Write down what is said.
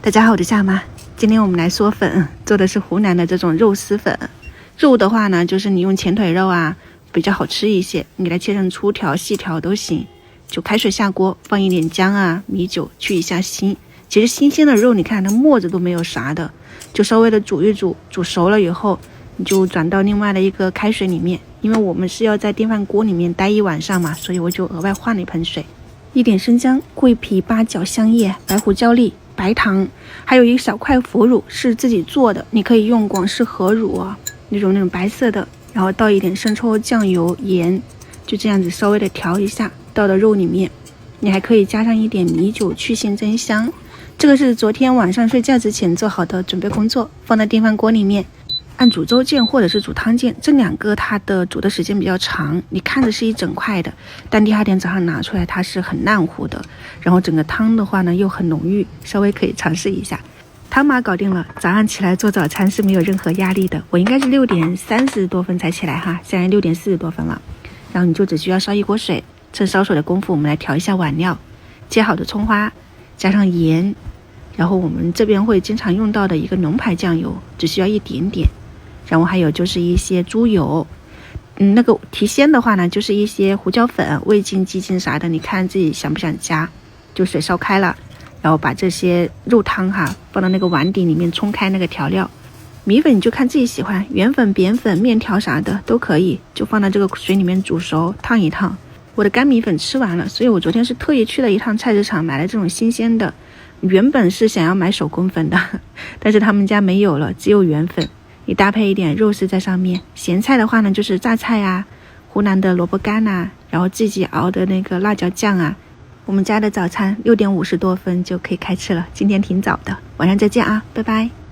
大家好，我是夏妈。今天我们来嗦粉，做的是湖南的这种肉丝粉。肉的话呢，就是你用前腿肉啊，比较好吃一些，你给它切成粗条、细条都行。就开水下锅，放一点姜啊、米酒，去一下腥。其实新鲜的肉，你看它沫子都没有啥的，就稍微的煮一煮，煮熟了以后，你就转到另外的一个开水里面。因为我们是要在电饭锅里面待一晚上嘛，所以我就额外换了一盆水。一点生姜、桂皮、八角、香叶、白胡椒粒、白糖，还有一小块腐乳是自己做的，你可以用广式河乳啊，那种白色的，然后倒一点生抽、酱油、盐，就这样子稍微的调一下，倒到肉里面。你还可以加上一点米酒去腥增香。这个是昨天晚上睡觉之前做好的准备工作，放在电饭锅里面。按煮粥键或者是煮汤键，这两个它的煮的时间比较长，你看着是一整块的，但第二天早上拿出来它是很烂糊的，然后整个汤的话呢又很浓郁，稍微可以尝试一下。汤嘛搞定了，早上起来做早餐是没有任何压力的。我应该是6点30多分才起来哈，现在6点40多分了。然后你就只需要烧一锅水，趁烧水的功夫我们来调一下碗料，切好的葱花，加上盐，然后我们这边会经常用到的一个龙牌酱油，只需要一点点。然后还有就是一些猪油，那个提鲜的话呢，就是一些胡椒粉、味精、鸡精啥的，你看自己想不想加。就水烧开了，然后把这些肉汤放到那个碗底里面，冲开那个调料。米粉你就看自己喜欢，圆粉、扁粉、面条啥的都可以，就放到这个水里面煮熟，烫一烫。我的干米粉吃完了，所以我昨天是特意去了一趟菜市场，买了这种新鲜的。原本是想要买手工粉的，但是他们家没有了，只有原粉。你搭配一点肉丝在上面，咸菜的话呢就是榨菜啊，湖南的萝卜干啊，然后自己熬的那个辣椒酱啊。我们家的早餐6点50多分就可以开吃了，今天挺早的，晚上再见啊，拜拜。